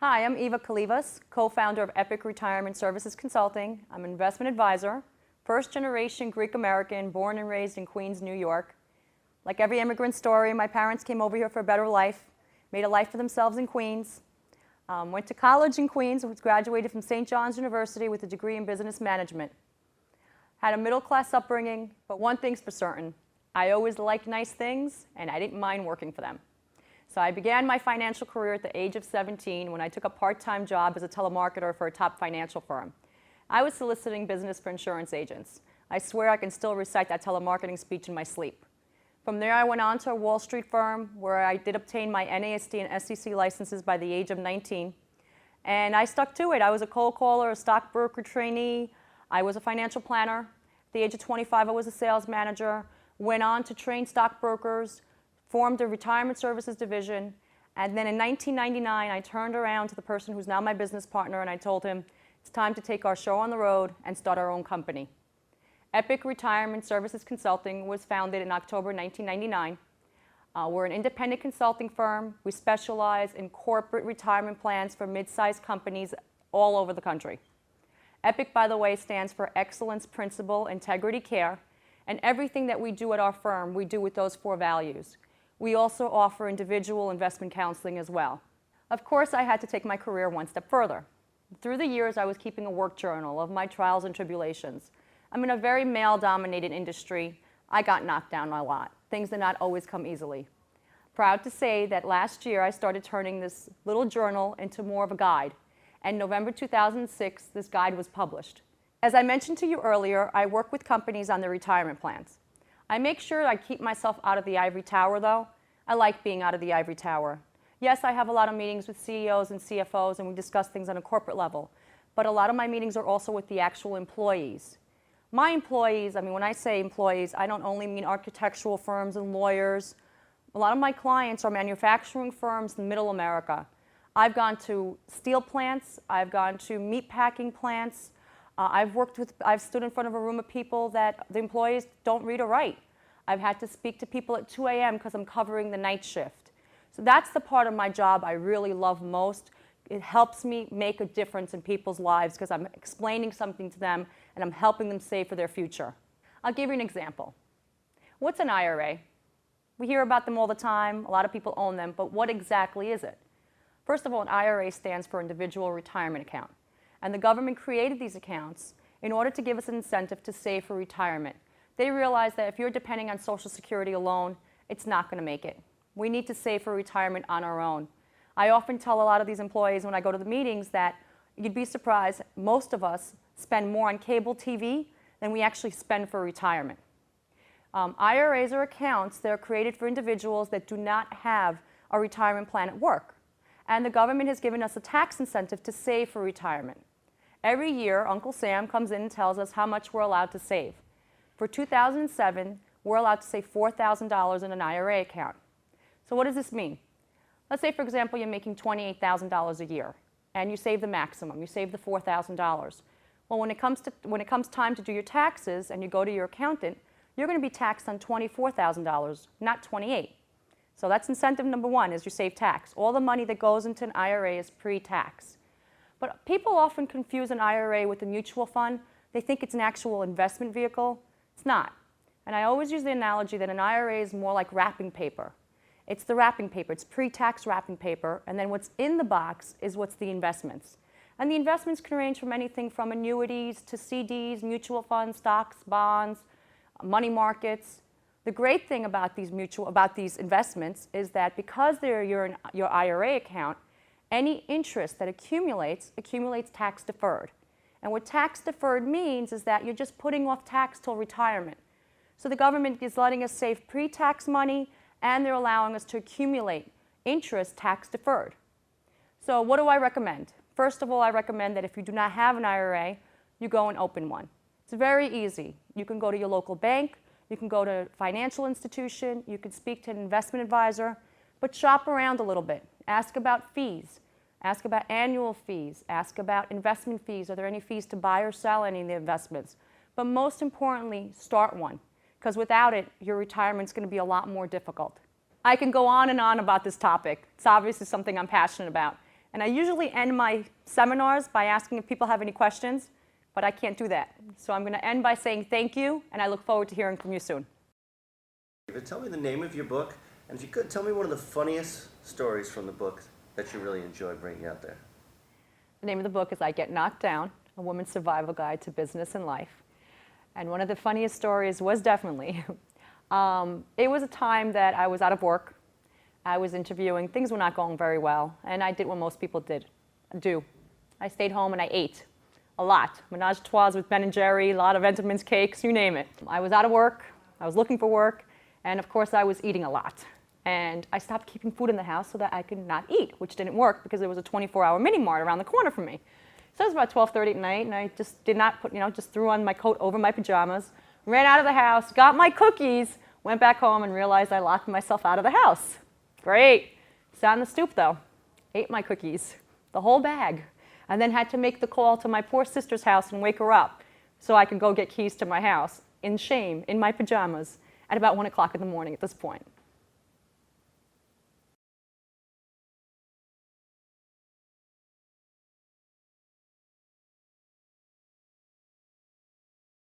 Hi, I'm Eva Kalivas, co-founder of Epic Retirement Services Consulting. I'm an investment advisor, first-generation Greek-American, born and raised in Queens, New York. Like every immigrant story, my parents came over here for a better life, made a life for themselves in Queens, went to college in Queens, graduated from St. John's University with a degree in business management. Had a middle-class upbringing, but one thing's for certain, I always liked nice things, and I didn't mind working for them. So I began my financial career at the age of 17 when I took a part-time job as a telemarketer for a top financial firm. I was soliciting business for insurance agents. I swear I can still recite that telemarketing speech in my sleep. From there, I went on to a Wall Street firm where I did obtain my NASD and SEC licenses by the age of 19. And I stuck to it. I was a cold caller, a stockbroker trainee. I was a financial planner. At the age of 25, I was a sales manager. Went on to train stockbrokers, formed a retirement services division, and then in 1999, I turned around to the person who's now my business partner and I told him, it's time to take our show on the road and start our own company. Epic Retirement Services Consulting was founded in October 1999. We're an independent consulting firm. We specialize in corporate retirement plans for mid-sized companies all over the country. Epic, by the way, stands for Excellence, Principle, Integrity, Care, and everything that we do at our firm, we do with those 4 values. We also offer individual investment counseling as well. Of course, I had to take my career one step further. Through the years, I was keeping a work journal of my trials and tribulations. I'm in a very male-dominated industry. I got knocked down a lot. Things did not always come easily. Proud to say that last year, I started turning this little journal into more of a guide. And November 2006, this guide was published. As I mentioned to you earlier, I work with companies on their retirement plans. I make sure I keep myself out of the ivory tower, though. I like being out of the ivory tower. Yes, I have a lot of meetings with CEOs and CFOs, and we discuss things on a corporate level. But a lot of my meetings are also with the actual employees. My employees, when I say employees, I don't only mean architectural firms and lawyers. A lot of my clients are manufacturing firms in Middle America. I've gone to steel plants. I've gone to meat packing plants. I've stood in front of a room of people that the employees don't read or write. I've had to speak to people at 2 a.m. because I'm covering the night shift. So that's the part of my job I really love most. It helps me make a difference in people's lives because I'm explaining something to them and I'm helping them save for their future. I'll give you an example. What's an IRA? We hear about them all the time. A lot of people own them, but what exactly is it? First of all, an IRA stands for Individual Retirement Account. And the government created these accounts in order to give us an incentive to save for retirement. They realized that if you're depending on Social Security alone, it's not going to make it. We need to save for retirement on our own. I often tell a lot of these employees when I go to the meetings that you'd be surprised, most of us spend more on cable TV than we actually spend for retirement. IRAs are accounts that are created for individuals that do not have a retirement plan at work. And the government has given us a tax incentive to save for retirement. Every year, Uncle Sam comes in and tells us how much we're allowed to save. For 2007, we're allowed to save $4,000 in an IRA account. So what does this mean? Let's say, for example, you're making $28,000 a year, and you save the maximum. You save the $4,000. Well, when it comes time to do your taxes and you go to your accountant, you're going to be taxed on $24,000, not $28,000. So that's incentive number 1, is you save tax. All the money that goes into an IRA is pre-tax. But people often confuse an IRA with a mutual fund. They think it's an actual investment vehicle. It's not. And I always use the analogy that an IRA is more like wrapping paper. It's the wrapping paper. It's pre-tax wrapping paper. And then what's in the box is what's the investments. And the investments can range from anything from annuities to CDs, mutual funds, stocks, bonds, money markets. The great thing about these investments is that because they're your IRA account, any interest that accumulates tax deferred. And what tax deferred means is that you're just putting off tax till retirement. So the government is letting us save pre-tax money and they're allowing us to accumulate interest tax deferred. So what do I recommend? First of all, I recommend that if you do not have an IRA, you go and open one. It's very easy. You can go to your local bank, you can go to a financial institution, you can speak to an investment advisor, but shop around a little bit. Ask about fees. Ask about annual fees. Ask about investment fees. Are there any fees to buy or sell any of the investments? But most importantly, start one, because without it, your retirement's going to be a lot more difficult. I can go on and on about this topic. It's obviously something I'm passionate about. And I usually end my seminars by asking if people have any questions, but I can't do that. So I'm going to end by saying thank you, and I look forward to hearing from you soon. Eva, tell me the name of your book, and if you could, tell me one of the funniest stories from the book that you really enjoy bringing out there. The name of the book is I Get Knocked Down, A Woman's Survival Guide to Business and Life. And one of the funniest stories was definitely, it was a time that I was out of work. I was interviewing, things were not going very well, and I did what most people do. I stayed home and I ate a lot. Menage a trois with Ben and Jerry, a lot of Entenmann's cakes, you name it. I was out of work, I was looking for work, and of course I was eating a lot. And I stopped keeping food in the house so that I could not eat, which didn't work because there was a 24-hour mini mart around the corner from me. So it was about 12:30 at night, and I just did not put, just threw on my coat over my pajamas, ran out of the house, got my cookies, went back home and realized I locked myself out of the house. Great. Sat on the stoop though, ate my cookies, the whole bag, and then had to make the call to my poor sister's house and wake her up so I could go get keys to my house in shame, in my pajamas, at about 1 o'clock in the morning at this point.